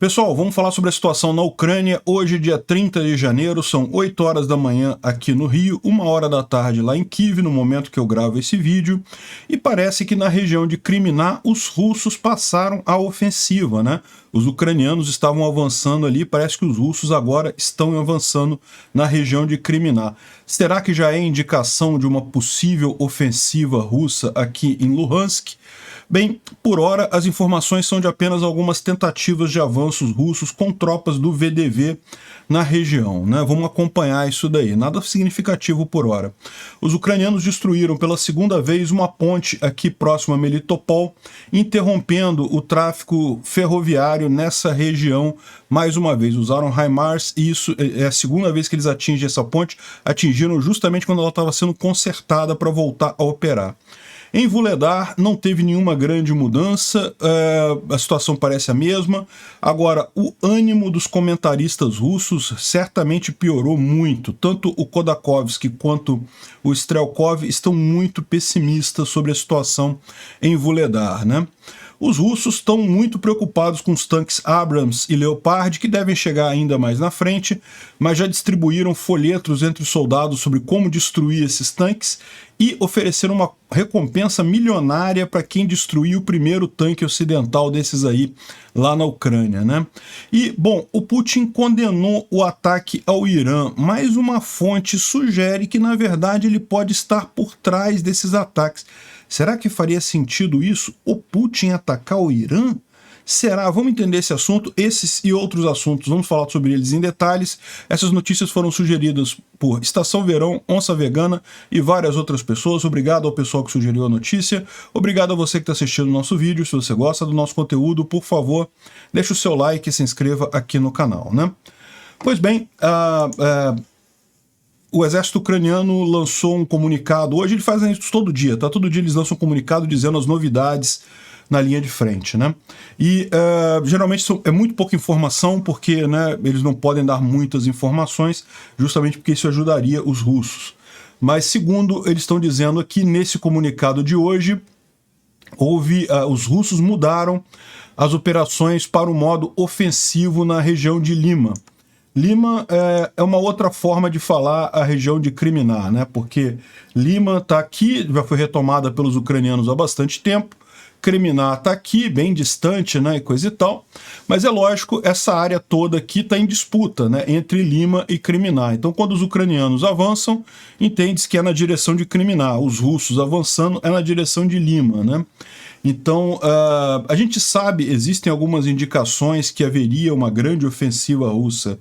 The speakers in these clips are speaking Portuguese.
Pessoal, vamos falar sobre a situação na Ucrânia. Hoje, dia 30 de janeiro, são 8 horas da manhã aqui no Rio, 1 hora da tarde lá em Kiev, no momento que eu gravo esse vídeo. E parece que na região de Kriminá, os russos passaram a ofensiva, né? Os ucranianos estavam avançando ali, parece que os russos agora estão avançando na região de Kriminá. Será que já é indicação de uma possível ofensiva russa aqui em Luhansk? Bem, por hora, as informações são de apenas algumas tentativas de avanços russos com tropas do VDV na região, né? Vamos acompanhar isso daí, nada significativo por hora. Os ucranianos destruíram pela segunda vez uma ponte aqui próximo a Melitopol, interrompendo o tráfego ferroviário nessa região. Mais uma vez, usaram HIMARS e isso é a segunda vez que eles atingem essa ponte, atingiram justamente quando ela estava sendo consertada para voltar a operar. Em Vuhledar não teve nenhuma grande mudança, a situação parece a mesma. Agora, o ânimo dos comentaristas russos certamente piorou muito. Tanto o Khodakovsky quanto o Strelkov estão muito pessimistas sobre a situação em Vuhledar, né? Os russos estão muito preocupados com os tanques Abrams e Leopard, que devem chegar ainda mais na frente, mas já distribuíram folhetos entre os soldados sobre como destruir esses tanques e ofereceram uma recompensa milionária para quem destruir o primeiro tanque ocidental desses aí lá na Ucrânia, né? E, bom, o Putin condenou o ataque ao Irã, mas uma fonte sugere que, na verdade, ele pode estar por trás desses ataques. Será que faria sentido isso? O Putin atacar o Irã? Será? Vamos entender esse assunto, esses e outros assuntos, vamos falar sobre eles em detalhes. Essas notícias foram sugeridas por Estação Verão, Onça Vegana e várias outras pessoas. Obrigado ao pessoal que sugeriu a notícia. Obrigado a você que está assistindo o nosso vídeo. Se você gosta do nosso conteúdo, por favor, deixe o seu like e se inscreva aqui no canal, né? Pois bem, o exército ucraniano lançou um comunicado, hoje eles fazem isso todo dia, tá? Todo dia eles lançam um comunicado dizendo as novidades na linha de frente, né? E geralmente é muito pouca informação, porque, né, eles não podem dar muitas informações, justamente porque isso ajudaria os russos. Mas segundo eles estão dizendo aqui nesse comunicado de hoje, os russos mudaram as operações para o modo ofensivo na região de Lima. Lima é uma outra forma de falar a região de Kriminá, né? Porque Lima está aqui, já foi retomada pelos ucranianos há bastante tempo, Kriminá está aqui, bem distante, né, e coisa e tal, mas é lógico, essa área toda aqui está em disputa, né, entre Lima e Kriminá. Então, quando os ucranianos avançam, entende-se que é na direção de Kriminá, os russos avançando é na direção de Lima, né? Então, a gente sabe, existem algumas indicações que haveria uma grande ofensiva russa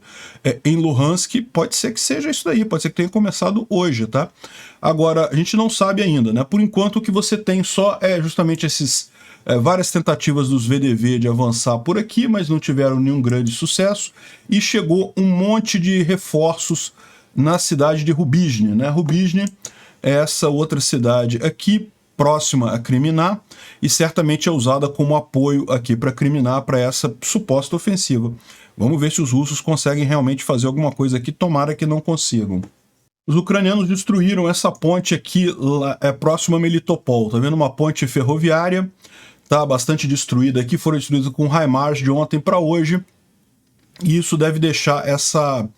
em Luhansk. Pode ser que seja isso daí, pode ser que tenha começado hoje, tá? Agora, a gente não sabe ainda, né? Por enquanto, o que você tem só é justamente esses várias tentativas dos VDV de avançar por aqui, mas não tiveram nenhum grande sucesso, e chegou um monte de reforços na cidade de Rubizhne, né? Rubizhne é essa outra cidade aqui, próxima a Kriminá, e certamente é usada como apoio aqui para Kriminá, para essa suposta ofensiva. Vamos ver se os russos conseguem realmente fazer alguma coisa aqui, tomara que não consigam. Os ucranianos destruíram essa ponte aqui, próxima a Melitopol, tá vendo? Uma ponte ferroviária, tá bastante destruída aqui, foram destruídas com HIMARS de ontem para hoje, e isso deve deixar essa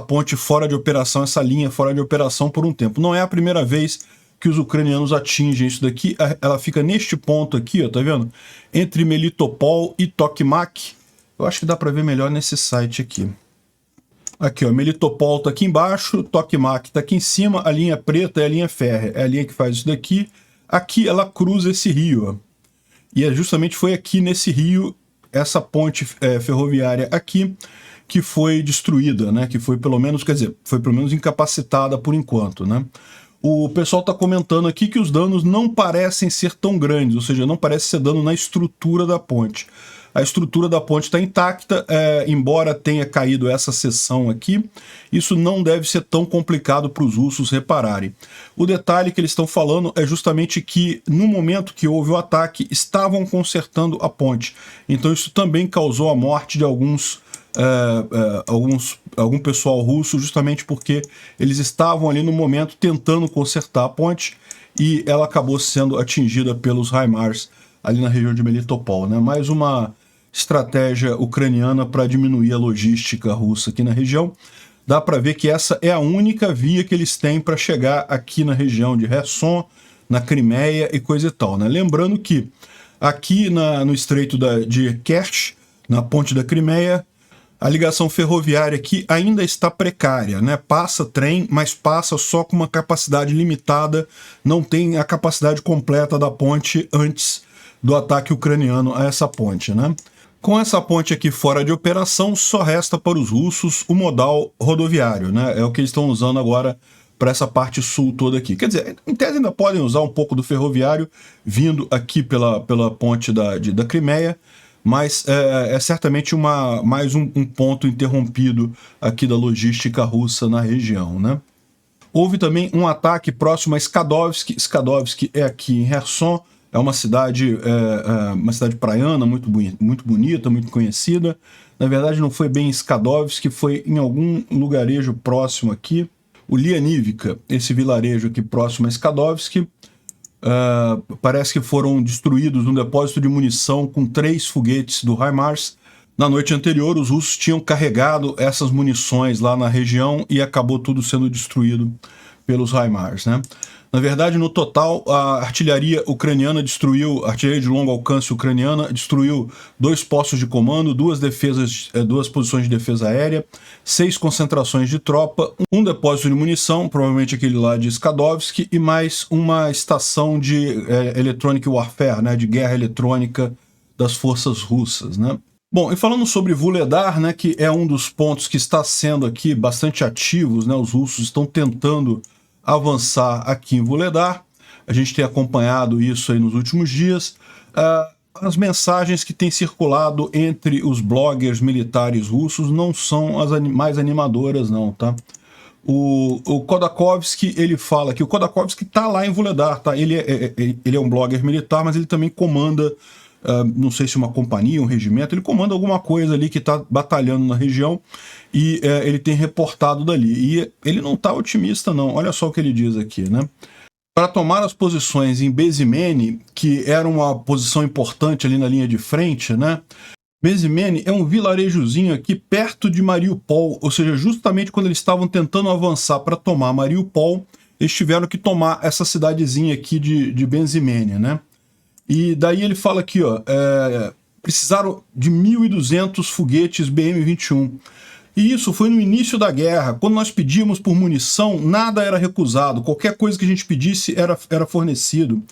ponte fora de operação, essa linha fora de operação por um tempo. Não é a primeira vez que os ucranianos atingem isso daqui, ela fica neste ponto aqui, ó, tá vendo? Entre Melitopol e Tokmak. Eu acho que dá para ver melhor nesse site aqui. Aqui, ó, Melitopol tá aqui embaixo, Tokmak tá aqui em cima, a linha preta é a linha férrea, é a linha que faz isso daqui. Aqui ela cruza esse rio, ó. E justamente foi aqui nesse rio, essa ponte ferroviária aqui, que foi destruída, né? Que foi pelo menos, quer dizer, foi pelo menos incapacitada por enquanto, né? O pessoal está comentando aqui que os danos não parecem ser tão grandes, ou seja, não parece ser dano na estrutura da ponte. A estrutura da ponte está intacta, embora tenha caído essa seção aqui, isso não deve ser tão complicado para os russos repararem. O detalhe que eles estão falando é justamente que, no momento que houve o ataque, estavam consertando a ponte. Então isso também causou a morte de algum pessoal russo, justamente porque eles estavam ali no momento tentando consertar a ponte e ela acabou sendo atingida pelos HIMARS ali na região de Melitopol, né? Mais uma estratégia ucraniana para diminuir a logística russa aqui na região. Dá para ver que essa é a única via que eles têm para chegar aqui na região de Kherson, na Crimeia e coisa e tal, né? Lembrando que aqui no estreito de Kerch, na ponte da Crimeia, a ligação ferroviária aqui ainda está precária, né? Passa trem, mas passa só com uma capacidade limitada, não tem a capacidade completa da ponte antes do ataque ucraniano a essa ponte, né? Com essa ponte aqui fora de operação, só resta para os russos o modal rodoviário, né? É o que eles estão usando agora para essa parte sul toda aqui. Quer dizer, em tese ainda podem usar um pouco do ferroviário vindo aqui pela ponte da Crimeia, mas é certamente mais um ponto interrompido aqui da logística russa na região, né? Houve também um ataque próximo a Skadovsk. Skadovsk é aqui em Kherson, é uma cidade praiana, muito bonita, muito conhecida. Na verdade, não foi bem em Skadovsk, foi em algum lugarejo próximo aqui. O Lianivka, esse vilarejo aqui próximo a Skadovsk, parece que foram destruídos num depósito de munição com 3 foguetes do HIMARS. Na noite anterior, os russos tinham carregado essas munições lá na região e acabou tudo sendo destruído pelos HIMARS, né? Na verdade, no total, a artilharia ucraniana destruiu, a artilharia de longo alcance ucraniana destruiu 2 postos de comando, 2 posições de defesa aérea, 6 concentrações de tropa, um depósito de munição, provavelmente aquele lá de Skadovsk, e mais uma estação de electronic warfare, né, de guerra eletrônica das forças russas, né? Bom, e falando sobre Vuhledar, né, que é um dos pontos que está sendo aqui bastante ativos, né, os russos estão tentando avançar aqui em Vuhledar. A gente tem acompanhado isso aí nos últimos dias. As mensagens que têm circulado entre os bloggers militares russos não são as mais animadoras, não, tá? O Khodakovsky, ele fala que o Khodakovsky está lá em Vuhledar, tá? Ele é um blogger militar, mas ele também comanda, não sei se uma companhia, um regimento, ele comanda alguma coisa ali que está batalhando na região, e ele tem reportado dali. E ele não está otimista, não. Olha só o que ele diz aqui, né? Para tomar as posições em Bezimene, que era uma posição importante ali na linha de frente, né? Bezimene é um vilarejozinho aqui perto de Mariupol, ou seja, justamente quando eles estavam tentando avançar para tomar Mariupol, eles tiveram que tomar essa cidadezinha aqui de Bezimene, né? E daí ele fala aqui, ó, precisaram de 1.200 foguetes BM-21. E isso foi no início da guerra. Quando nós pedíamos por munição, nada era recusado. Qualquer coisa que a gente pedisse era fornecido.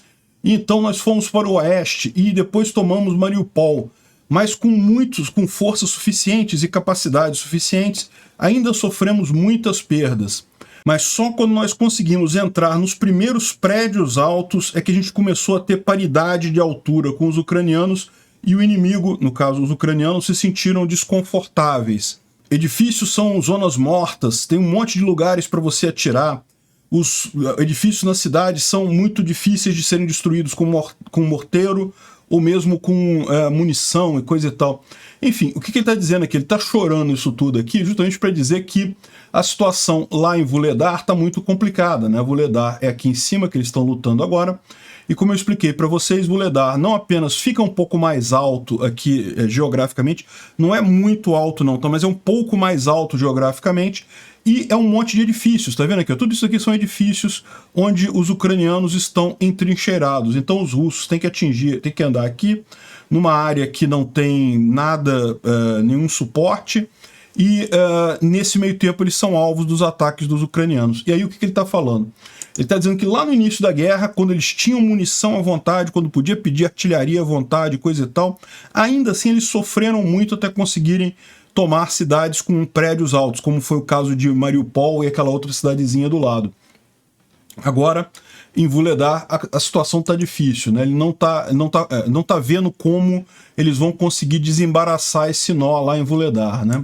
E então nós fomos para o oeste e depois tomamos Mariupol. Mas com forças suficientes e capacidades suficientes, ainda sofremos muitas perdas. Mas só quando nós conseguimos entrar nos primeiros prédios altos é que a gente começou a ter paridade de altura com os ucranianos, e o inimigo, no caso os ucranianos, se sentiram desconfortáveis. Edifícios são zonas mortas, tem um monte de lugares para você atirar. Os edifícios na cidade são muito difíceis de serem destruídos com morteiro ou mesmo com munição e coisa e tal. Enfim, o que ele está dizendo aqui? Ele está chorando isso tudo aqui justamente para dizer que a situação lá em Vuhledar está muito complicada, né? Vuhledar é aqui em cima que eles estão lutando agora. E como eu expliquei para vocês, Vuhledar não apenas fica um pouco mais alto aqui geograficamente, não é muito alto não, tá? Mas é um pouco mais alto geograficamente, e é um monte de edifícios, tá vendo aqui? Tudo isso aqui são edifícios onde os ucranianos estão entrincheirados. Então os russos têm que andar aqui numa área que não tem nada, nenhum suporte, e nesse meio tempo eles são alvos dos ataques dos ucranianos. E aí o que ele está falando? Ele está dizendo que lá no início da guerra, quando eles tinham munição à vontade, quando podia pedir artilharia à vontade, coisa e tal, ainda assim eles sofreram muito até conseguirem tomar cidades com prédios altos, como foi o caso de Mariupol e aquela outra cidadezinha do lado. Agora, em Vuhledar, a situação está difícil, né? Ele não tá vendo como eles vão conseguir desembaraçar esse nó lá em Vuhledar, né?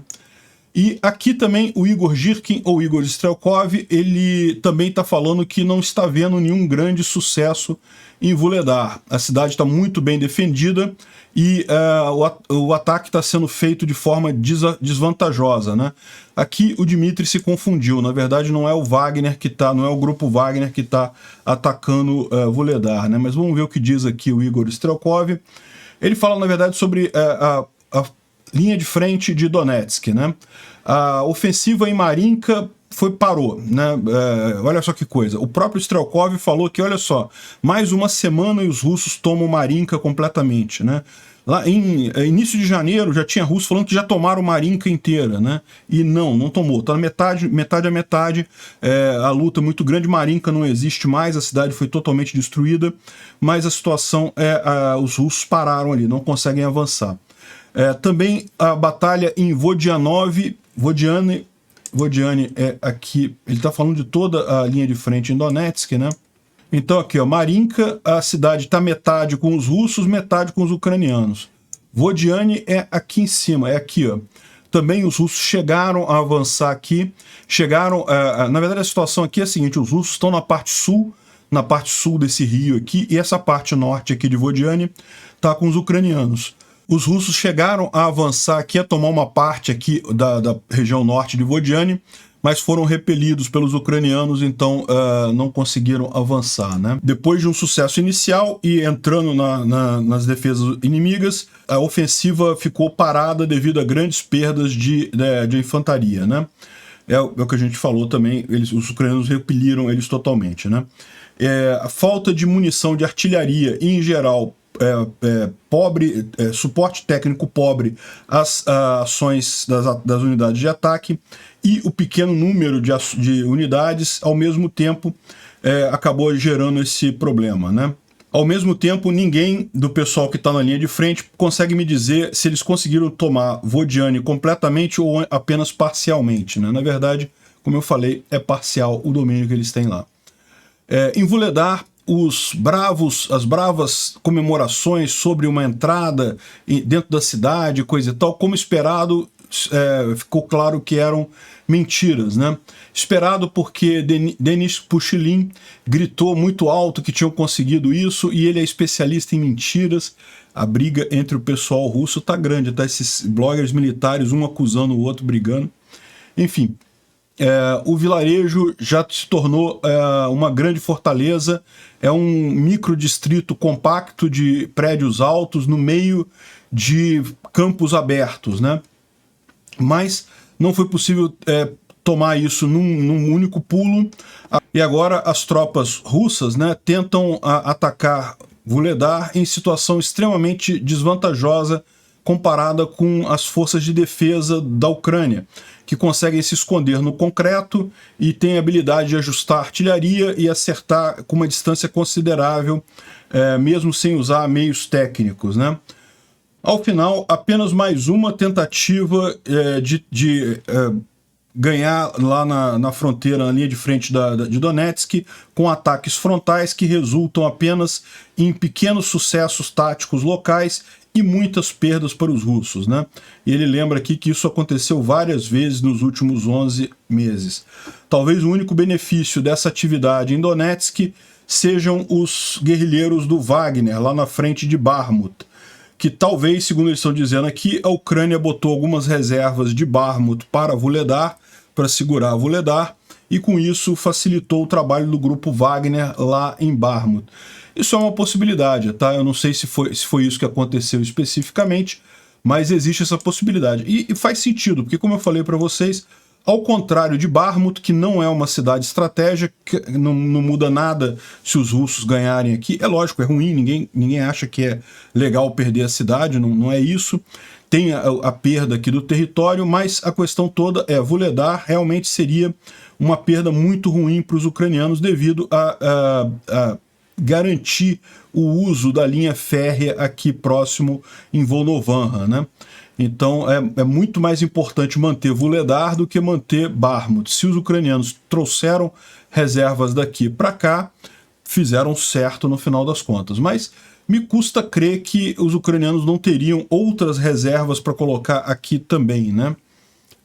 E aqui também o Igor Girkin, ou Igor Strelkov, ele também está falando que não está vendo nenhum grande sucesso em Vuhledar. A cidade está muito bem defendida e o ataque está sendo feito de forma desvantajosa, né? Aqui o Dmitry se confundiu. Na verdade, não é o Wagner que tá, não é o grupo Wagner que está atacando Vuhledar, né? Mas vamos ver o que diz aqui o Igor Strelkov. Ele fala, na verdade, sobre a linha de frente de Donetsk, né? A ofensiva em Marinka parou, né? Olha só que coisa. O próprio Strelkov falou que, olha só, mais uma semana e os russos tomam Marinka completamente, né? Lá em início de janeiro já tinha russos falando que já tomaram Marinka inteira, né? E não tomou. Tá na metade a metade. A luta é muito grande. Marinka não existe mais, a cidade foi totalmente destruída, mas a situação os russos pararam ali, não conseguem avançar. Também a batalha em Vodiane é aqui, ele está falando de toda a linha de frente em Donetsk, né? Então aqui, ó, Marinka, a cidade está metade com os russos, metade com os ucranianos. Vodiane é aqui em cima, é aqui, ó. Também os russos chegaram a avançar aqui, na verdade a situação aqui é a seguinte, os russos estão na parte sul desse rio aqui, e essa parte norte aqui de Vodiane está com os ucranianos. Os russos chegaram a avançar aqui, a tomar uma parte aqui da região norte de Vodiane, mas foram repelidos pelos ucranianos, então não conseguiram avançar, né? Depois de um sucesso inicial e entrando nas defesas inimigas, a ofensiva ficou parada devido a grandes perdas de infantaria, né? É o que a gente falou também, os ucranianos repeliram eles totalmente, né? A falta de munição de artilharia e, em geral, suporte técnico pobre às ações das unidades de ataque e o pequeno número de unidades, ao mesmo tempo, acabou gerando esse problema, né? Ao mesmo tempo, ninguém do pessoal que está na linha de frente consegue me dizer se eles conseguiram tomar Vodiane completamente ou apenas parcialmente, né? Na verdade, como eu falei, é parcial o domínio que eles têm lá. Em Vuhledar, as bravas comemorações sobre uma entrada dentro da cidade, coisa e tal, como esperado, ficou claro que eram mentiras, né? Esperado porque Denis Pushilin gritou muito alto que tinham conseguido isso, e ele é especialista em mentiras. A briga entre o pessoal russo tá grande, tá? Esses bloggers militares, um acusando o outro, brigando. Enfim, o vilarejo já se tornou uma grande fortaleza, é um microdistrito compacto de prédios altos no meio de campos abertos, né? Mas não foi possível tomar isso num único pulo, e agora as tropas russas, né, tentam atacar Vuhledar em situação extremamente desvantajosa comparada com as forças de defesa da Ucrânia, que conseguem se esconder no concreto e têm a habilidade de ajustar artilharia e acertar com uma distância considerável, mesmo sem usar meios técnicos, né? Ao final, apenas mais uma tentativa de ganhar lá na fronteira, na linha de frente de Donetsk, com ataques frontais que resultam apenas em pequenos sucessos táticos locais e muitas perdas para os russos, né? E ele lembra aqui que isso aconteceu várias vezes nos últimos 11 meses. Talvez o único benefício dessa atividade em Donetsk sejam os guerrilheiros do Wagner, lá na frente de Bakhmut, que talvez, segundo eles estão dizendo aqui, a Ucrânia botou algumas reservas de Bakhmut para Vuhledar, para segurar Vuhledar, e com isso facilitou o trabalho do grupo Wagner lá em Bakhmut. Isso é uma possibilidade, tá? Eu não sei se foi isso que aconteceu especificamente, mas existe essa possibilidade. E faz sentido, porque como eu falei para vocês, ao contrário de Bakhmut, que não é uma cidade estratégica, não muda nada se os russos ganharem aqui. É lógico, é ruim, ninguém acha que é legal perder a cidade, não é isso. Tem a perda aqui do território, mas a questão toda Vuhledar realmente seria uma perda muito ruim para os ucranianos devido a garantir o uso da linha férrea aqui próximo em Volnovakha, né? Então é muito mais importante manter Vuhledar do que manter Bakhmut. Se os ucranianos trouxeram reservas daqui para cá, fizeram certo no final das contas. Mas me custa crer que os ucranianos não teriam outras reservas para colocar aqui também, né?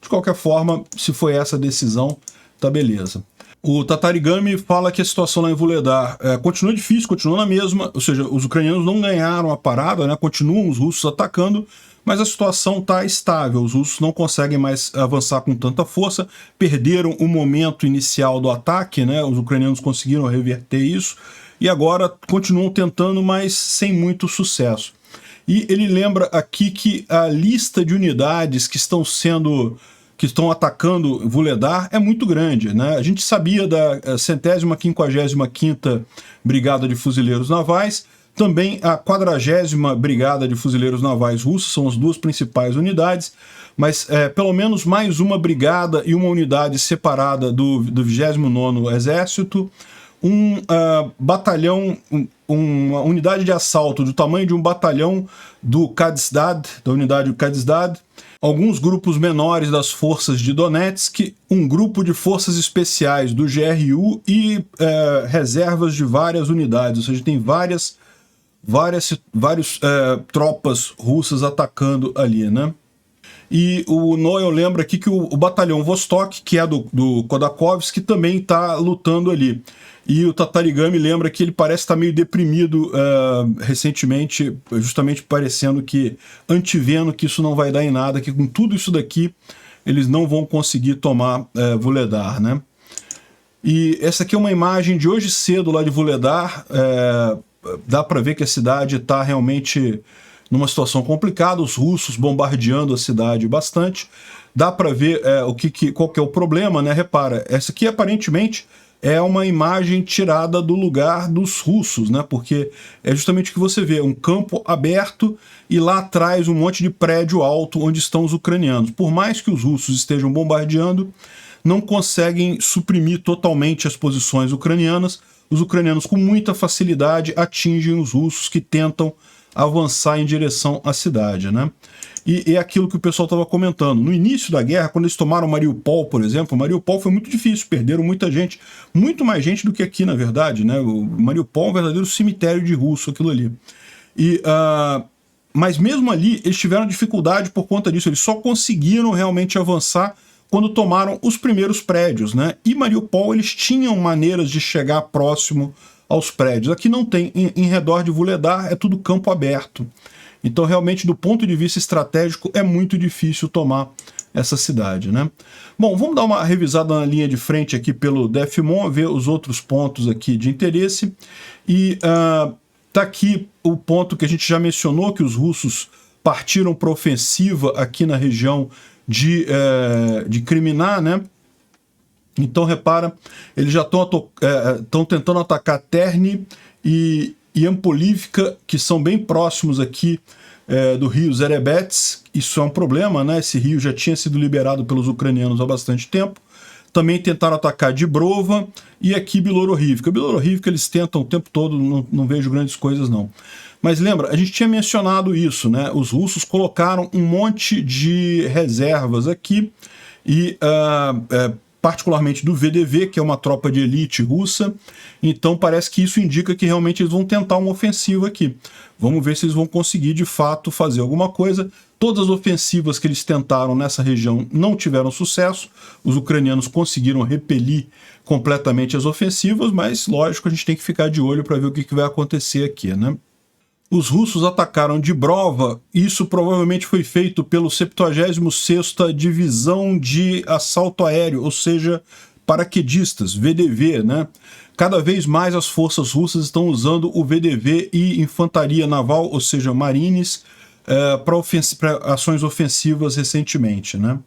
De qualquer forma, se foi essa a decisão, tá beleza. O Tatarigami fala que a situação lá em Vuhledar continua difícil, continua na mesma, ou seja, os ucranianos não ganharam a parada, né? Continuam os russos atacando, mas a situação está estável, os russos não conseguem mais avançar com tanta força, perderam o momento inicial do ataque, né? Os ucranianos conseguiram reverter isso, e agora continuam tentando, mas sem muito sucesso. e ele lembra aqui que a lista de unidades que estão atacando Vuhledar é muito grande, né? A gente sabia da 155ª Brigada de Fuzileiros Navais, também a 40ª Brigada de Fuzileiros Navais Russa, são as duas principais unidades, mas pelo menos mais uma brigada e uma unidade separada do 29º Exército, batalhão, uma unidade de assalto do tamanho de um batalhão do Kaliningrad, da unidade do Kaliningrad, alguns grupos menores das forças de Donetsk, um grupo de forças especiais do GRU e reservas de várias unidades, ou seja, tem várias tropas russas atacando ali, né? E o Noel lembra aqui que o batalhão Vostok, que é do Khodakovsky, também está lutando ali. E o Tatarigami lembra que ele parece estar meio deprimido recentemente, justamente parecendo que, antevendo que isso não vai dar em nada, que com tudo isso daqui eles não vão conseguir tomar Vuhledar, né? E essa aqui é uma imagem de hoje cedo lá de Vuhledar. Dá para ver que a cidade está realmente numa situação complicada, os russos bombardeando a cidade bastante. Dá para ver qual que é o problema, né? Repara, essa aqui aparentemente é uma imagem tirada do lugar dos russos, né? Porque é justamente o que você vê, um campo aberto e lá atrás um monte de prédio alto onde estão os ucranianos. Por mais que os russos estejam bombardeando, não conseguem suprimir totalmente as posições ucranianas. Os ucranianos com muita facilidade atingem os russos que tentam avançar em direção à cidade, né? E é aquilo que o pessoal estava comentando. No início da guerra, quando eles tomaram Mariupol, por exemplo, Mariupol foi muito difícil, perderam muita gente, muito mais gente do que aqui, na verdade, né? O Mariupol é um verdadeiro cemitério de russo, aquilo ali. Mas mesmo ali, eles tiveram dificuldade por conta disso, eles só conseguiram realmente avançar quando tomaram os primeiros prédios, né? E Mariupol, eles tinham maneiras de chegar próximo aos prédios. Aqui não tem, em redor de Vuhledar é tudo campo aberto. Então, realmente, do ponto de vista estratégico, é muito difícil tomar essa cidade, né? Bom, vamos dar uma revisada na linha de frente aqui pelo DEFMON, ver os outros pontos aqui de interesse. E tá aqui o ponto que a gente já mencionou, que os russos partiram para ofensiva aqui na região de Kriminá, né? Então, repara, eles já estão tentando atacar Terni e Ampolivka, que são bem próximos aqui do rio Zerebets. Isso é um problema, né? Esse rio já tinha sido liberado pelos ucranianos há bastante tempo. Também tentaram atacar Dibrova e aqui Bilororivka. Bilororivka eles tentam o tempo todo, não vejo grandes coisas não. Mas lembra, a gente tinha mencionado isso, né? Os russos colocaram um monte de reservas aqui e particularmente do VDV, que é uma tropa de elite russa. Então parece que isso indica que realmente eles vão tentar uma ofensiva aqui. Vamos ver se eles vão conseguir de fato fazer alguma coisa. Todas as ofensivas que eles tentaram nessa região não tiveram sucesso. Os ucranianos conseguiram repelir completamente as ofensivas, mas lógico, a gente tem que ficar de olho para ver o que vai acontecer aqui, né? Os russos atacaram Dibrova, isso provavelmente foi feito pelo 76ª Divisão de Assalto Aéreo, ou seja, paraquedistas, VDV, né? Cada vez mais as forças russas estão usando o VDV e infantaria naval, ou seja, marines, para ações ofensivas recentemente, né?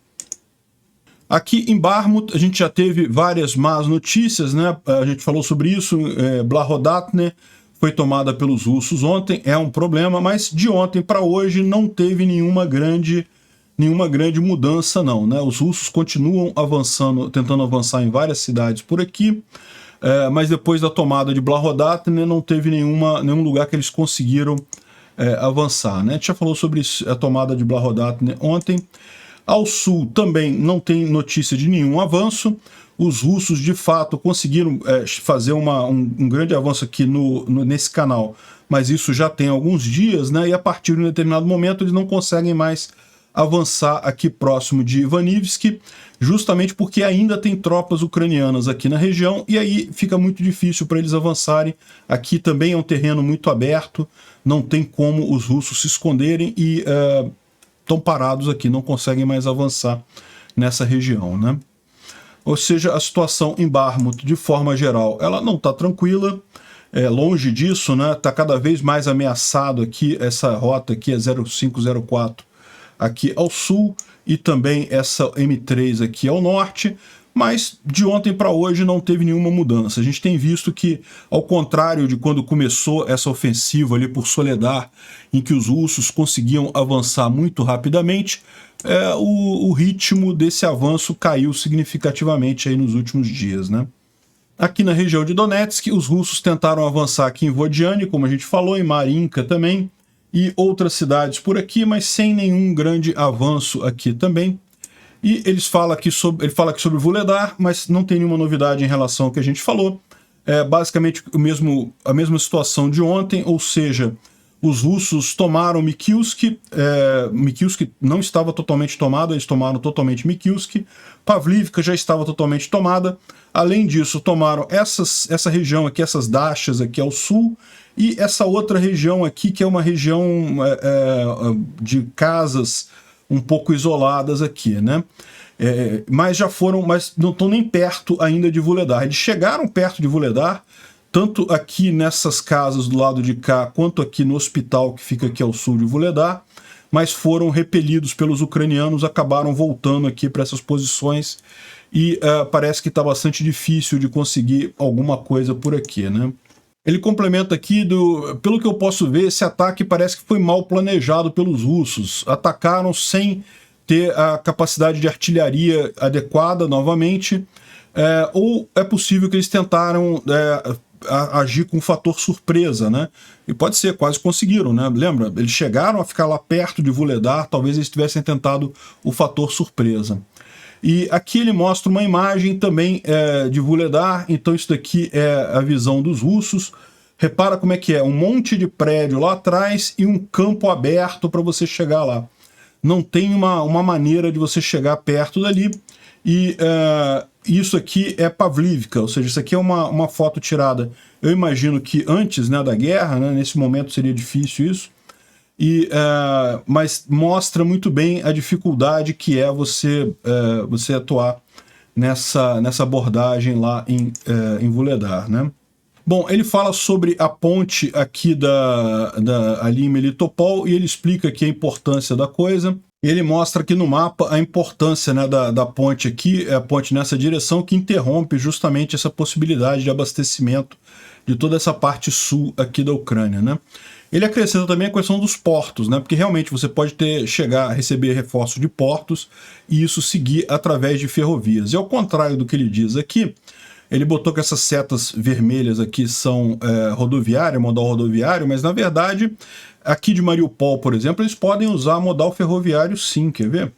Aqui em Bakhmut a gente já teve várias más notícias, né? A gente falou sobre isso, Blahodatne foi tomada pelos russos ontem, é um problema, mas de ontem para hoje não teve nenhuma grande mudança não, né? Os russos continuam avançando, tentando avançar em várias cidades por aqui, mas depois da tomada de Blahodatne não teve nenhum lugar que eles conseguiram avançar, né? A gente já falou sobre a tomada de Blahodatne ontem. Ao sul também não tem notícia de nenhum avanço. Os russos, de fato, conseguiram fazer um grande avanço aqui nesse canal, mas isso já tem alguns dias, né? E a partir de um determinado momento eles não conseguem mais avançar aqui próximo de Ivanivsk, justamente porque ainda tem tropas ucranianas aqui na região, e aí fica muito difícil para eles avançarem. Aqui também é um terreno muito aberto, não tem como os russos se esconderem e estão parados aqui, não conseguem mais avançar nessa região, né? Ou seja, a situação em Bakhmut, de forma geral, ela não está tranquila. longe disso, né? Está cada vez mais ameaçado aqui, essa rota aqui é 0504 aqui ao sul e também essa M3 aqui ao norte, mas de ontem para hoje não teve nenhuma mudança. A gente tem visto que, ao contrário de quando começou essa ofensiva ali por Soledar, em que os russos conseguiam avançar muito rapidamente, o ritmo desse avanço caiu significativamente aí nos últimos dias, né? Aqui na região de Donetsk, os russos tentaram avançar aqui em Vodiane, como a gente falou, em Marinka também, e outras cidades por aqui, mas sem nenhum grande avanço aqui também. E ele fala aqui sobre Vuhledar, mas não tem nenhuma novidade em relação ao que a gente falou. É basicamente a mesma situação de ontem, ou seja, os russos tomaram Mikivsk, Mikivsk não estava totalmente tomada, eles tomaram totalmente Mikivsk, Pavlivka já estava totalmente tomada, além disso tomaram essa região aqui, essas dachas aqui ao sul, e essa outra região aqui, que é uma região de casas um pouco isoladas aqui, né? Mas não estão nem perto ainda de Vuhledar. Eles chegaram perto de Vuhledar, tanto aqui nessas casas do lado de cá, quanto aqui no hospital que fica aqui ao sul de Vuhledar, mas foram repelidos pelos ucranianos, acabaram voltando aqui para essas posições e parece que está bastante difícil de conseguir alguma coisa por aqui, né? Ele complementa aqui, pelo que eu posso ver, esse ataque parece que foi mal planejado pelos russos. Atacaram sem ter a capacidade de artilharia adequada novamente, ou é possível que eles tentaram agir com o fator surpresa, né? E pode ser, quase conseguiram, né? Lembra? Eles chegaram a ficar lá perto de Vuhledar, talvez eles tivessem tentado o fator surpresa. E aqui ele mostra uma imagem também de Vuhledar, então isso daqui é a visão dos russos. Repara como é que é, um monte de prédio lá atrás e um campo aberto para você chegar lá. Não tem uma maneira de você chegar perto dali, e isso aqui é Pavlivka, ou seja, isso aqui é uma foto tirada, eu imagino que antes, né, da guerra, né, nesse momento seria difícil isso, mas mostra muito bem a dificuldade que é você atuar nessa abordagem lá em Vuhledar, né? Bom, ele fala sobre a ponte aqui ali em Melitopol e ele explica aqui a importância da coisa. Ele mostra aqui no mapa a importância, né, da ponte aqui, a ponte nessa direção, que interrompe justamente essa possibilidade de abastecimento de toda essa parte sul aqui da Ucrânia, né? Ele acrescenta também a questão dos portos, né? Porque realmente você pode chegar a receber reforços de portos e isso seguir através de ferrovias. E ao contrário do que ele diz aqui, ele botou que essas setas vermelhas aqui são modal rodoviário, mas na verdade, aqui de Mariupol, por exemplo, eles podem usar modal ferroviário sim, quer ver?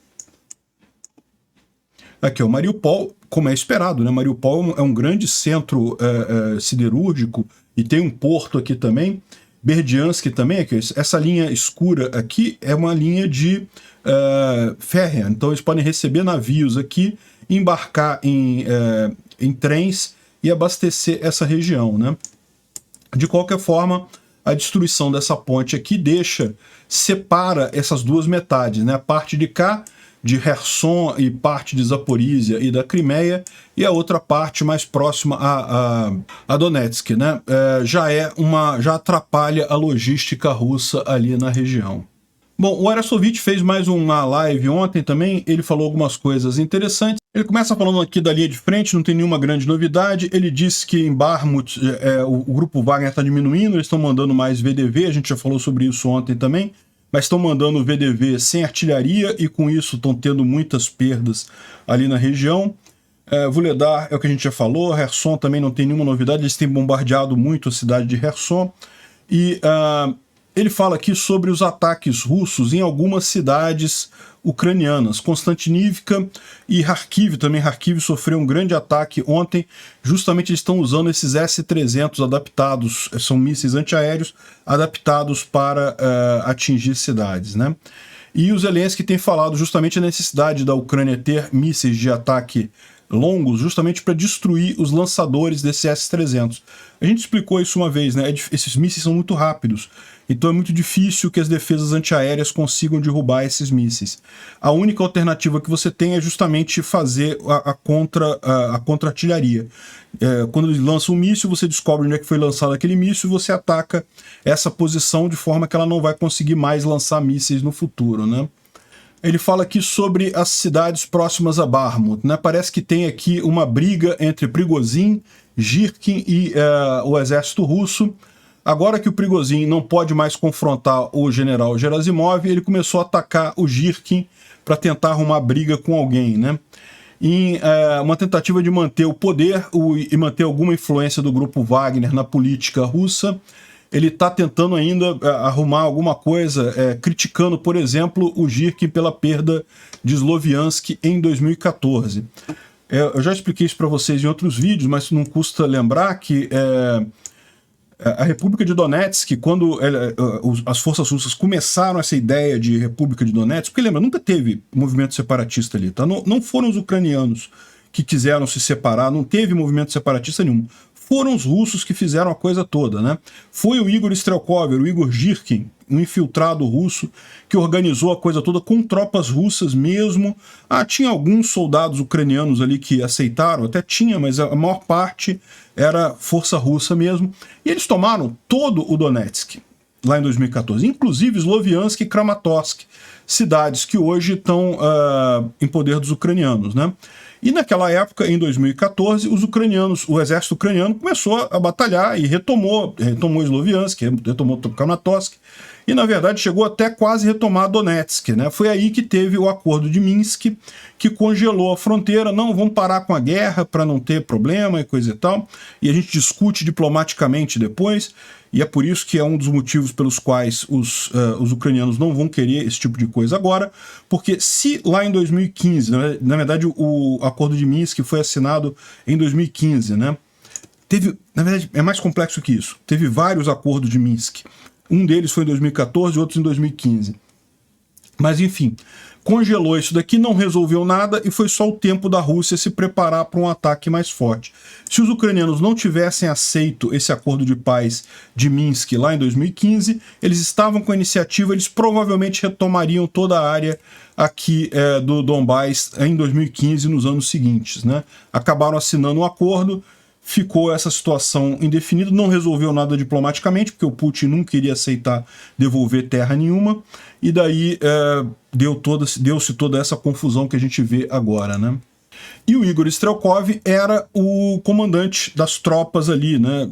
Aqui, o Mariupol, como é esperado, né? Mariupol é um grande centro siderúrgico e tem um porto aqui também. Berdiansk também, aqui, essa linha escura aqui é uma linha de férrea, então eles podem receber navios aqui, embarcar em trens e abastecer essa região, né? De qualquer forma, a destruição dessa ponte aqui separa essas duas metades, né? A parte de cá, de Kherson e parte de Zaporizhia e da Crimeia, e a outra parte mais próxima a Donetsk, né? Já atrapalha a logística russa ali na região. Bom, o Arastovich fez mais uma live ontem também, ele falou algumas coisas interessantes. Ele começa falando aqui da linha de frente, não tem nenhuma grande novidade. Ele disse que em Bakhmut o grupo Wagner está diminuindo, eles estão mandando mais VDV, a gente já falou sobre isso ontem também, mas estão mandando VDV sem artilharia e com isso estão tendo muitas perdas ali na região. Vuhledar é o que a gente já falou, Kherson também não tem nenhuma novidade, eles têm bombardeado muito a cidade de Kherson. E ele fala aqui sobre os ataques russos em algumas cidades ucranianas, Konstantinivka e Kharkiv também. Kharkiv sofreu um grande ataque ontem, justamente eles estão usando esses S-300 adaptados, são mísseis antiaéreos adaptados para atingir cidades, né? E o Zelensky tem falado justamente a necessidade da Ucrânia ter mísseis de ataque longos justamente para destruir os lançadores desse S-300. A gente explicou isso uma vez, né? Esses mísseis são muito rápidos, então é muito difícil que as defesas antiaéreas consigam derrubar esses mísseis. A única alternativa que você tem é justamente fazer a contra-artilharia. Quando ele lança um míssil, você descobre onde é que foi lançado aquele míssil e você ataca essa posição de forma que ela não vai conseguir mais lançar mísseis no futuro, né? Ele fala aqui sobre as cidades próximas a Bakhmut, né? Parece que tem aqui uma briga entre Prigozhin, Girkin e o exército russo. Agora que o Prigozhin não pode mais confrontar o general Gerasimov, ele começou a atacar o Girkin para tentar arrumar briga com alguém, né? Em uma tentativa de manter o poder e manter alguma influência do grupo Wagner na política russa, ele está tentando ainda arrumar alguma coisa, criticando, por exemplo, o Girkin pela perda de Sloviansk em 2014. Eu já expliquei isso para vocês em outros vídeos, mas não custa lembrar que a República de Donetsk, quando as forças russas começaram essa ideia de República de Donetsk, porque lembra, nunca teve movimento separatista ali, tá? Não foram os ucranianos que quiseram se separar, não teve movimento separatista nenhum. Foram os russos que fizeram a coisa toda, né? Foi o Igor Strelkov, o Igor Girkin, um infiltrado russo, que organizou a coisa toda com tropas russas mesmo. Tinha alguns soldados ucranianos ali que aceitaram, até tinha, mas a maior parte era força russa mesmo. E eles tomaram todo o Donetsk, lá em 2014, inclusive Sloviansk e Kramatorsk, cidades que hoje estão em poder dos ucranianos, né? E naquela época, em 2014, o exército ucraniano começou a batalhar e retomou Sloviansk, retomou Kramatorsk, e na verdade chegou até quase retomar Donetsk, né? Foi aí que teve o acordo de Minsk, que congelou a fronteira. Não, vamos parar com a guerra para não ter problema e coisa e tal, e a gente discute diplomaticamente depois, e é por isso que é um dos motivos pelos quais os ucranianos não vão querer esse tipo de coisa agora, porque se lá em 2015, na verdade o acordo de Minsk foi assinado em 2015, né? Na verdade, é mais complexo que isso. Teve vários acordos de Minsk. Um deles foi em 2014 e outros em 2015. Mas, enfim, congelou isso daqui, não resolveu nada e foi só o tempo da Rússia se preparar para um ataque mais forte. Se os ucranianos não tivessem aceito esse acordo de paz de Minsk lá em 2015, eles estavam com a iniciativa, eles provavelmente retomariam toda a área aqui do Donbás em 2015 e nos anos seguintes, né? Acabaram assinando um acordo, ficou essa situação indefinida, não resolveu nada diplomaticamente, porque o Putin não queria aceitar devolver terra nenhuma, e daí deu-se toda essa confusão que a gente vê agora, né? E o Igor Strelkov era o comandante das tropas ali, né,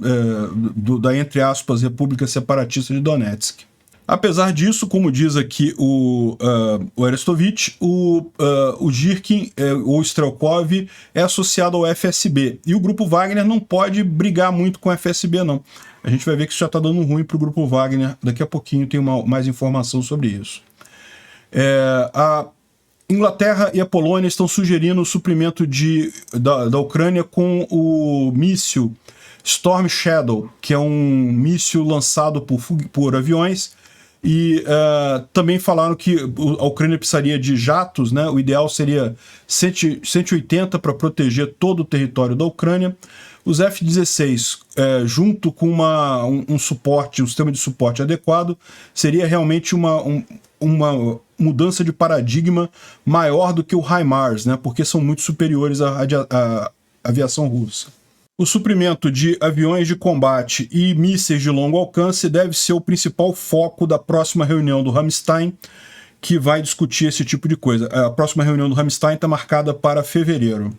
da, entre aspas, República Separatista de Donetsk. Apesar disso, como diz aqui o Arestovich, o Girkin, ou Strelkov, é associado ao FSB. E o Grupo Wagner não pode brigar muito com o FSB, não. A gente vai ver que isso já está dando ruim para o Grupo Wagner. Daqui a pouquinho tem mais informação sobre isso. A Inglaterra e a Polônia estão sugerindo o suprimento da Ucrânia com o míssil Storm Shadow, que é um míssil lançado por aviões. E também falaram que a Ucrânia precisaria de jatos, né? O ideal seria 180 para proteger todo o território da Ucrânia. Os F-16, junto com um sistema de suporte adequado, seria realmente uma mudança de paradigma maior do que o HIMARS, né? Porque são muito superiores à aviação russa. O suprimento de aviões de combate e mísseis de longo alcance deve ser o principal foco da próxima reunião do Ramstein, que vai discutir esse tipo de coisa. A próxima reunião do Ramstein está marcada para fevereiro.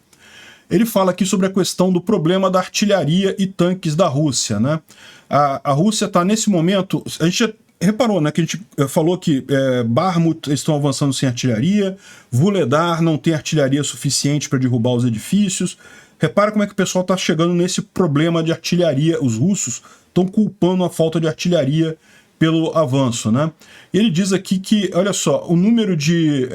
Ele fala aqui sobre a questão do problema da artilharia e tanques da Rússia, né? A Rússia está nesse momento... A gente já reparou, né, que a gente falou que Bakhmut estão avançando sem artilharia, Vuhledar não tem artilharia suficiente para derrubar os edifícios. Repara como é que o pessoal está chegando nesse problema de artilharia. Os russos estão culpando a falta de artilharia pelo avanço, né? Ele diz aqui que, olha só, o número de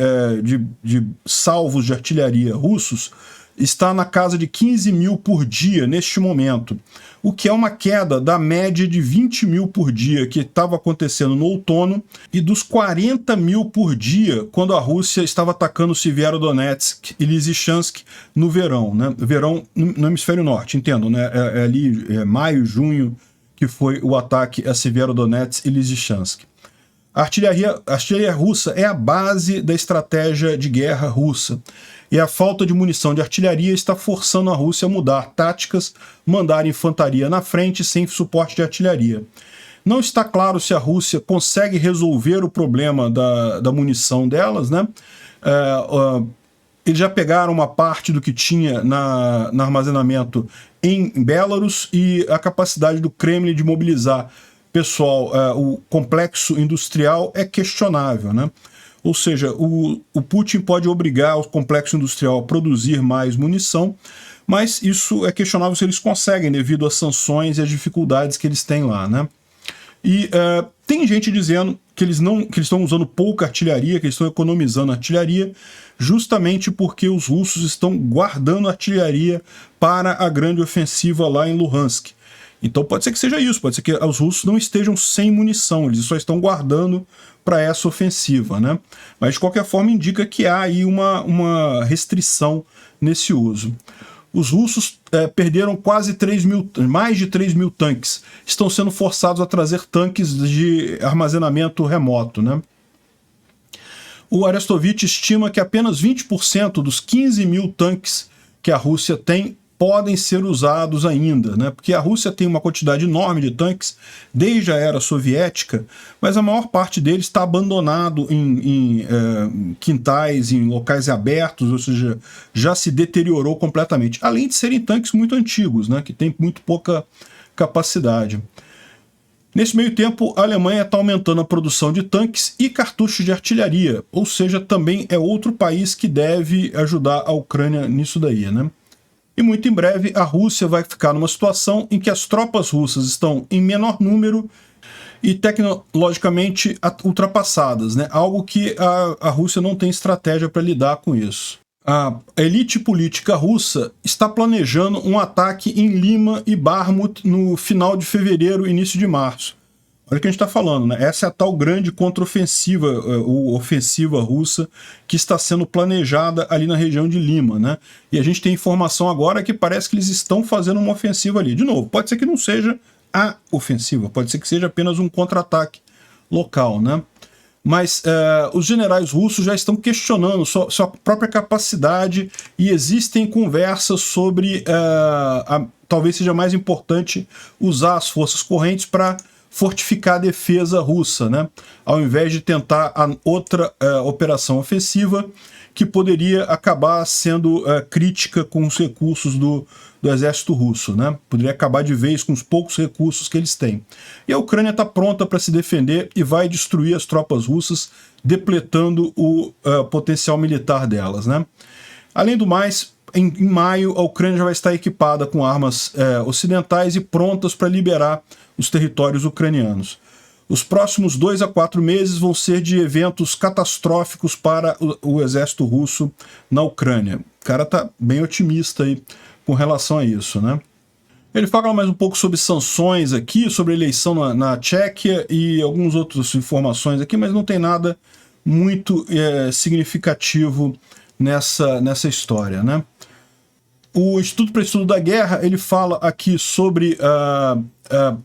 salvos de artilharia russos está na casa de 15 mil por dia neste momento, o que é uma queda da média de 20 mil por dia que estava acontecendo no outono e dos 40 mil por dia quando a Rússia estava atacando Severodonetsk e Lysychansk no verão, né? Verão no hemisfério norte, entendam, né? É ali maio, junho, que foi o ataque a Severodonetsk e Lysychansk. A artilharia russa é a base da estratégia de guerra russa. E a falta de munição de artilharia está forçando a Rússia a mudar táticas, mandar infantaria na frente sem suporte de artilharia. Não está claro se a Rússia consegue resolver o problema da munição delas, né? Eles já pegaram uma parte do que tinha no armazenamento em Belarus e a capacidade do Kremlin de mobilizar pessoal, o complexo industrial é questionável, né? Ou seja, o Putin pode obrigar o complexo industrial a produzir mais munição, mas isso é questionável se eles conseguem devido às sanções e às dificuldades que eles têm lá, né? E tem gente dizendo que eles estão usando pouca artilharia, que eles estão economizando artilharia, justamente porque os russos estão guardando artilharia para a grande ofensiva lá em Luhansk. Então pode ser que seja isso, pode ser que os russos não estejam sem munição, eles só estão guardando para essa ofensiva, né? Mas de qualquer forma indica que há aí uma restrição nesse uso. Os russos perderam mais de 3 mil tanques, estão sendo forçados a trazer tanques de armazenamento remoto, né? O Arestovich estima que apenas 20% dos 15 mil tanques que a Rússia tem podem ser usados ainda, né? Porque a Rússia tem uma quantidade enorme de tanques desde a era soviética, mas a maior parte deles está abandonado em quintais, em locais abertos, ou seja, já se deteriorou completamente. Além de serem tanques muito antigos, né? Que tem muito pouca capacidade. Nesse meio tempo, a Alemanha está aumentando a produção de tanques e cartuchos de artilharia, ou seja, também é outro país que deve ajudar a Ucrânia nisso daí, né? E muito em breve a Rússia vai ficar numa situação em que as tropas russas estão em menor número e tecnologicamente ultrapassadas, né? Algo que a Rússia não tem estratégia para lidar com isso. A elite política russa está planejando um ataque em Lima e Bakhmut no final de fevereiro, início de março. Olha o que a gente está falando, né? Essa é a tal grande contraofensiva, ou ofensiva russa, que está sendo planejada ali na região de Lima, né? E a gente tem informação agora que parece que eles estão fazendo uma ofensiva ali. De novo, pode ser que não seja a ofensiva, pode ser que seja apenas um contra-ataque local, né? Mas os generais russos já estão questionando sua própria capacidade e existem conversas sobre talvez seja mais importante usar as forças correntes para fortificar a defesa russa, né? Ao invés de tentar a outra operação ofensiva que poderia acabar sendo crítica com os recursos do exército russo, né? Poderia acabar de vez com os poucos recursos que eles têm. E a Ucrânia está pronta para se defender e vai destruir as tropas russas, depletando o potencial militar delas, né? Além do mais, em maio, a Ucrânia já vai estar equipada com armas ocidentais e prontas para liberar os territórios ucranianos. Os próximos 2 a 4 meses vão ser de eventos catastróficos para o exército russo na Ucrânia. O cara está bem otimista aí com relação a isso, né? Ele fala mais um pouco sobre sanções aqui, sobre a eleição na Tchequia e algumas outras informações aqui, mas não tem nada muito significativo nessa história, né? O Instituto para Estudo da Guerra, ele fala aqui sobre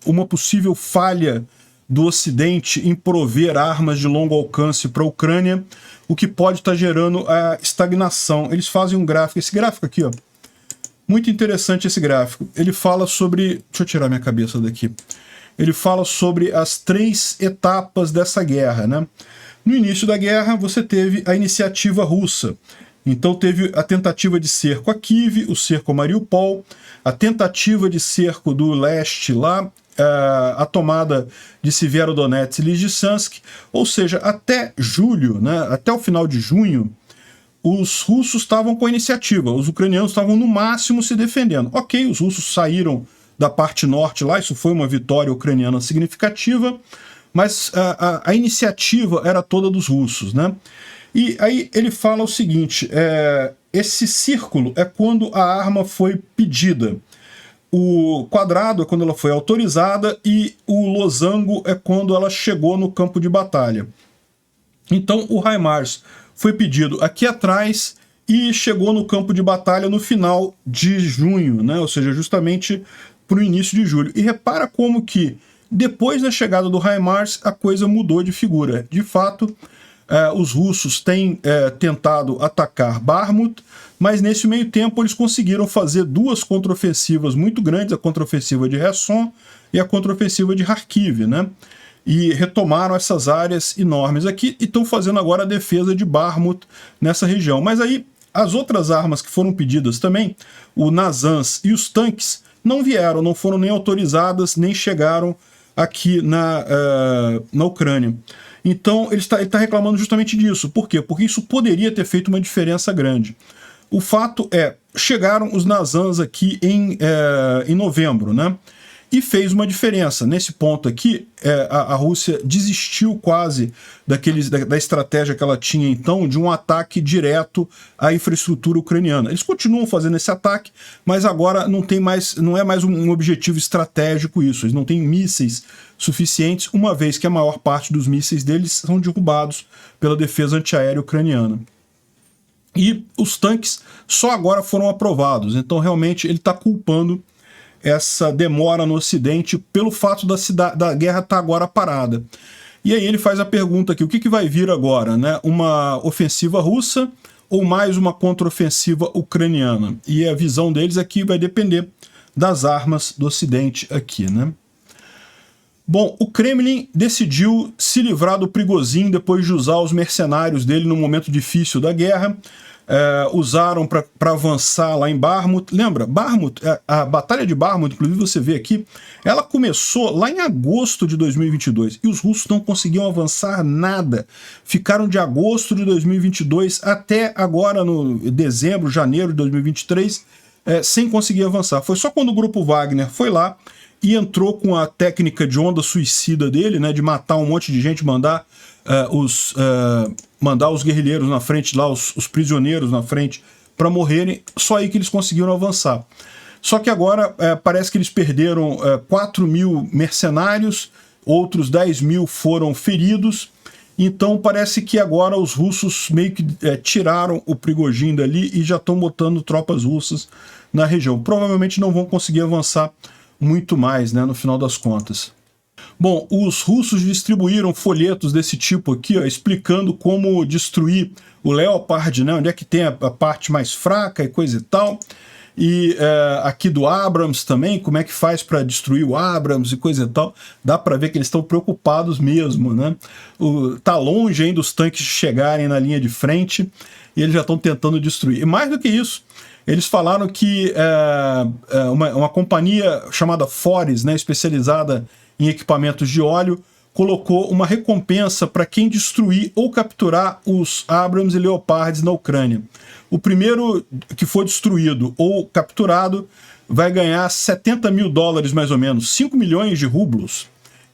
uma possível falha do Ocidente em prover armas de longo alcance para a Ucrânia, o que pode estar gerando a estagnação. Eles fazem um gráfico, esse gráfico aqui, ó, muito interessante esse gráfico. Ele fala sobre... Deixa eu tirar minha cabeça daqui. Ele fala sobre as 3 etapas dessa guerra, né? No início da guerra, você teve a iniciativa russa. Então teve a tentativa de cerco a Kiev, o cerco a Mariupol, a tentativa de cerco do leste lá, a tomada de Severodonetsk e Lysychansk, ou seja, até julho, né, até o final de junho, os russos estavam com a iniciativa, os ucranianos estavam no máximo se defendendo. Ok, os russos saíram da parte norte lá, isso foi uma vitória ucraniana significativa, mas a iniciativa era toda dos russos, né? E aí ele fala o seguinte, esse círculo é quando a arma foi pedida. O quadrado é quando ela foi autorizada e o losango é quando ela chegou no campo de batalha. Então o HIMARS foi pedido aqui atrás e chegou no campo de batalha no final de junho, né? Ou seja, justamente para o início de julho. E repara como que depois da chegada do HIMARS a coisa mudou de figura. De fato, os russos têm tentado atacar Bakhmut, mas nesse meio tempo eles conseguiram fazer duas contraofensivas muito grandes, a contraofensiva de Kherson e a contraofensiva de Kharkiv, né? E retomaram essas áreas enormes aqui e estão fazendo agora a defesa de Bakhmut nessa região. Mas aí as outras armas que foram pedidas também, o Nazans e os tanques, não vieram, não foram nem autorizadas, nem chegaram aqui na Ucrânia. Então ele está reclamando justamente disso. Por quê? Porque isso poderia ter feito uma diferença grande. O fato é, chegaram os Nazans aqui em novembro, né? E fez uma diferença. Nesse ponto aqui, a Rússia desistiu quase da estratégia que ela tinha então de um ataque direto à infraestrutura ucraniana. Eles continuam fazendo esse ataque, mas agora não é mais um objetivo estratégico isso. Eles não têm mísseis suficientes, uma vez que a maior parte dos mísseis deles são derrubados pela defesa antiaérea ucraniana. E os tanques só agora foram aprovados. Então realmente ele está culpando essa demora no Ocidente pelo fato da guerra estar agora parada. E aí ele faz a pergunta aqui, o que vai vir agora, né? Uma ofensiva russa ou mais uma contraofensiva ucraniana? E a visão deles aqui vai depender das armas do Ocidente aqui, né? Bom, o Kremlin decidiu se livrar do Prigozhin depois de usar os mercenários dele no momento difícil da guerra. Usaram para avançar lá em Bakhmut. Lembra, Bakhmut, a Batalha de Bakhmut, inclusive você vê aqui, ela começou lá em agosto de 2022 e os russos não conseguiam avançar nada. Ficaram de agosto de 2022 até agora no dezembro, janeiro de 2023, sem conseguir avançar. Foi só quando o grupo Wagner foi lá e entrou com a técnica de onda suicida dele, né, de matar um monte de gente, mandar os guerrilheiros na frente, lá os prisioneiros na frente, para morrerem, só aí que eles conseguiram avançar. Só que agora parece que eles perderam 4 mil mercenários, outros 10 mil foram feridos, então parece que agora os russos meio que tiraram o Prigozhin dali e já estão botando tropas russas na região. Provavelmente não vão conseguir avançar muito mais, né, no final das contas. Bom, os russos distribuíram folhetos desse tipo aqui, ó, explicando como destruir o Leopard, né, onde é que tem a parte mais fraca e coisa e tal. E aqui do Abrams também, como é que faz para destruir o Abrams e coisa e tal. Dá para ver que eles estão preocupados mesmo, né? Tá longe ainda os tanques chegarem na linha de frente e eles já estão tentando destruir. E mais do que isso, eles falaram que uma companhia chamada Fores, né, especializada em equipamentos de óleo, colocou uma recompensa para quem destruir ou capturar os Abrams e Leopards na Ucrânia. O primeiro que for destruído ou capturado vai ganhar $70 mil mais ou menos, 5 milhões de rublos.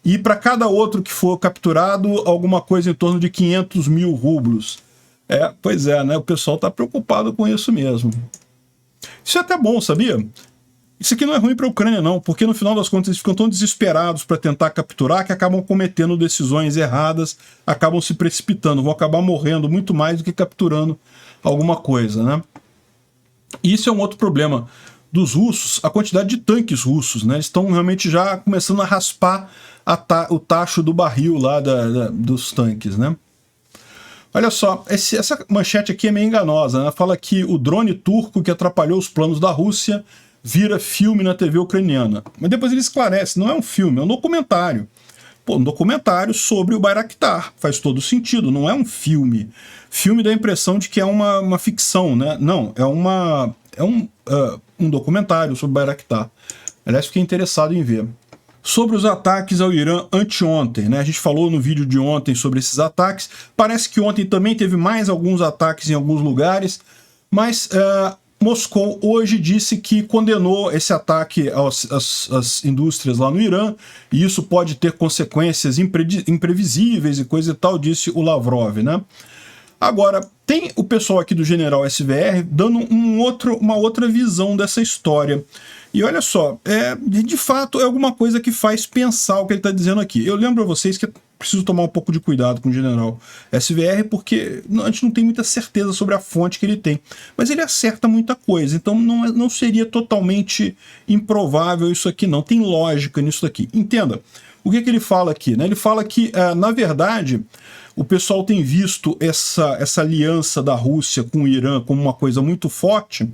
E para cada outro que for capturado, alguma coisa em torno de 500 mil rublos. Pois é, né? O pessoal está preocupado com isso mesmo. Isso é até bom, sabia? Isso aqui não é ruim para a Ucrânia, não, porque no final das contas eles ficam tão desesperados para tentar capturar que acabam cometendo decisões erradas, acabam se precipitando, vão acabar morrendo muito mais do que capturando alguma coisa, né? E isso é um outro problema dos russos, a quantidade de tanques russos, né? Eles estão realmente já começando a raspar o tacho do barril lá dos tanques, né? Olha só, essa manchete aqui é meio enganosa, né? Fala que o drone turco que atrapalhou os planos da Rússia vira filme na TV ucraniana. Mas depois ele esclarece, não é um filme, é um documentário. Pô, um documentário sobre o Bayraktar. Faz todo sentido, não é um filme. Filme dá a impressão de que é uma ficção, né? Não, é um documentário sobre o Bayraktar. Aliás, fiquei interessado em ver. Sobre os ataques ao Irã anteontem, né? A gente falou no vídeo de ontem sobre esses ataques. Parece que ontem também teve mais alguns ataques em alguns lugares, mas Moscou hoje disse que condenou esse ataque às indústrias lá no Irã, e isso pode ter consequências imprevisíveis e coisa e tal, disse o Lavrov, né? Agora, tem o pessoal aqui do General SVR dando uma outra visão dessa história. E olha só, de fato é alguma coisa que faz pensar o que ele está dizendo aqui. Eu lembro a vocês que é preciso tomar um pouco de cuidado com o General SVR, porque a gente não tem muita certeza sobre a fonte que ele tem. Mas ele acerta muita coisa, então não seria totalmente improvável isso aqui não. Tem lógica nisso aqui. Entenda, o que ele fala aqui? Né? Ele fala que, na verdade, o pessoal tem visto essa aliança da Rússia com o Irã como uma coisa muito forte,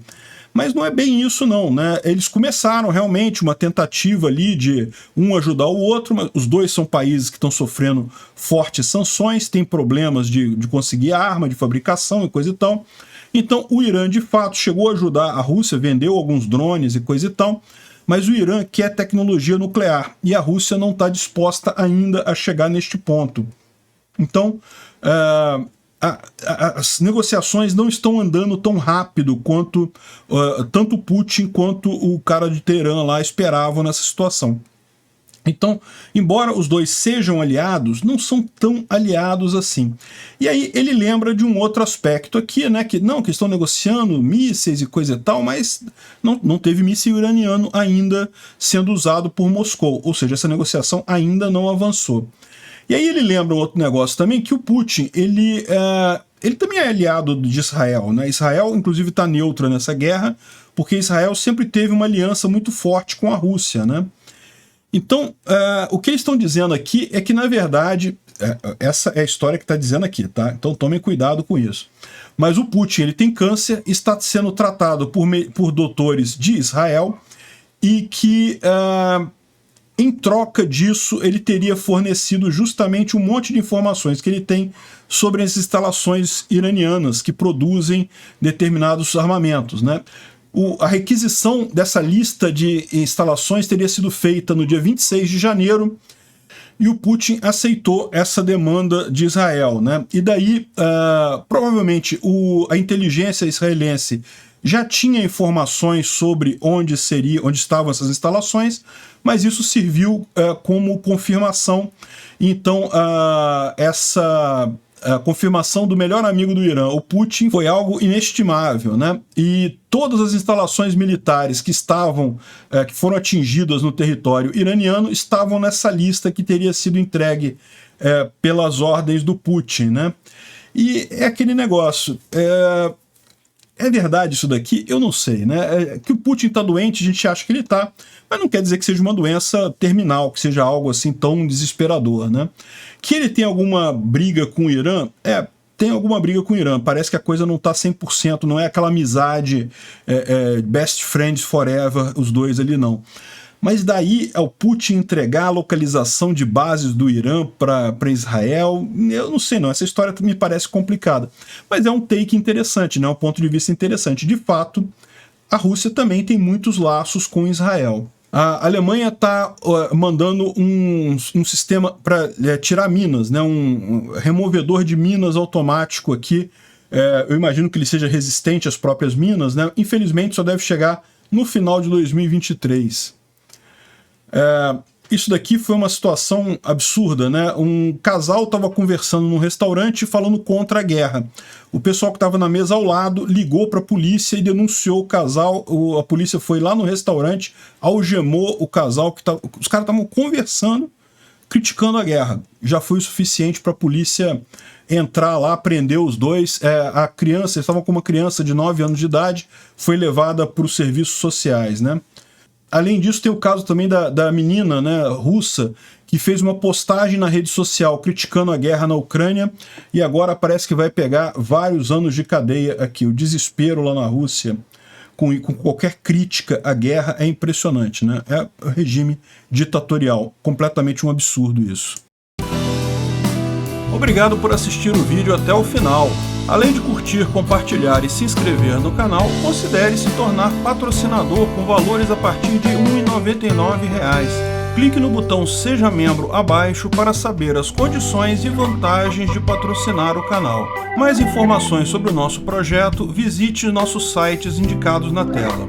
mas não é bem isso não, né? Eles começaram realmente uma tentativa ali de um ajudar o outro, mas os dois são países que estão sofrendo fortes sanções, têm problemas de conseguir arma, de fabricação e coisa e tal. Então o Irã de fato chegou a ajudar a Rússia, vendeu alguns drones e coisa e tal, mas o Irã quer tecnologia nuclear e a Rússia não está disposta ainda a chegar neste ponto. Então, as negociações não estão andando tão rápido quanto tanto Putin quanto o cara de Teherã lá esperavam nessa situação. Então, embora os dois sejam aliados, não são tão aliados assim. E aí ele lembra de um outro aspecto aqui, né, que estão negociando mísseis e coisa e tal, mas não teve míssil iraniano ainda sendo usado por Moscou, ou seja, essa negociação ainda não avançou. E aí ele lembra um outro negócio também, que o Putin, ele também é aliado de Israel, né? Israel, inclusive, está neutra nessa guerra, porque Israel sempre teve uma aliança muito forte com a Rússia, né? Então, o que eles estão dizendo aqui é que, na verdade, essa é a história que está dizendo aqui, tá? Então tomem cuidado com isso. Mas o Putin, ele tem câncer, está sendo tratado por doutores de Israel e que... em troca disso, ele teria fornecido justamente um monte de informações que ele tem sobre as instalações iranianas que produzem determinados armamentos, né? A requisição dessa lista de instalações teria sido feita no dia 26 de janeiro e o Putin aceitou essa demanda de Israel, né? E daí, provavelmente, a inteligência israelense já tinha informações sobre onde estavam essas instalações, mas isso serviu como confirmação. Então, essa confirmação do melhor amigo do Irã, o Putin, foi algo inestimável, né? E todas as instalações militares que foram atingidas no território iraniano estavam nessa lista que teria sido entregue pelas ordens do Putin, né? E é aquele negócio... É verdade isso daqui? Eu não sei, né? Que o Putin está doente, a gente acha que ele está, mas não quer dizer que seja uma doença terminal, que seja algo assim tão desesperador, né? Que ele tem alguma briga com o Irã? Tem alguma briga com o Irã. Parece que a coisa não está 100%, não é aquela amizade best friends forever, os dois ali, não. Mas daí ao Putin entregar a localização de bases do Irã para Israel, eu não sei não, essa história me parece complicada. Mas é um take interessante, né? Um ponto de vista interessante. De fato, a Rússia também tem muitos laços com Israel. A Alemanha está mandando um sistema para tirar minas, né? Um removedor de minas automático aqui. Eu imagino que ele seja resistente às próprias minas, né? Infelizmente só deve chegar no final de 2023. Isso daqui foi uma situação absurda, né? Um casal estava conversando num restaurante falando contra a guerra. O pessoal que estava na mesa ao lado ligou para a polícia e denunciou o casal. A polícia foi lá no restaurante, algemou o casal. Os caras estavam conversando, criticando a guerra. Já foi o suficiente para a polícia entrar lá, prender os dois. A criança, eles estavam com uma criança de 9 anos de idade, foi levada para os serviços sociais, né? Além disso, tem o caso também da menina, né, russa, que fez uma postagem na rede social criticando a guerra na Ucrânia e agora parece que vai pegar vários anos de cadeia aqui. O desespero lá na Rússia com qualquer crítica à guerra é impressionante, né? É um regime ditatorial, completamente um absurdo isso. Obrigado por assistir o vídeo até o final. Além de curtir, compartilhar e se inscrever no canal, considere se tornar patrocinador com valores a partir de R$ 1,99. Clique no botão Seja Membro abaixo para saber as condições e vantagens de patrocinar o canal. Mais informações sobre o nosso projeto, visite nossos sites indicados na tela.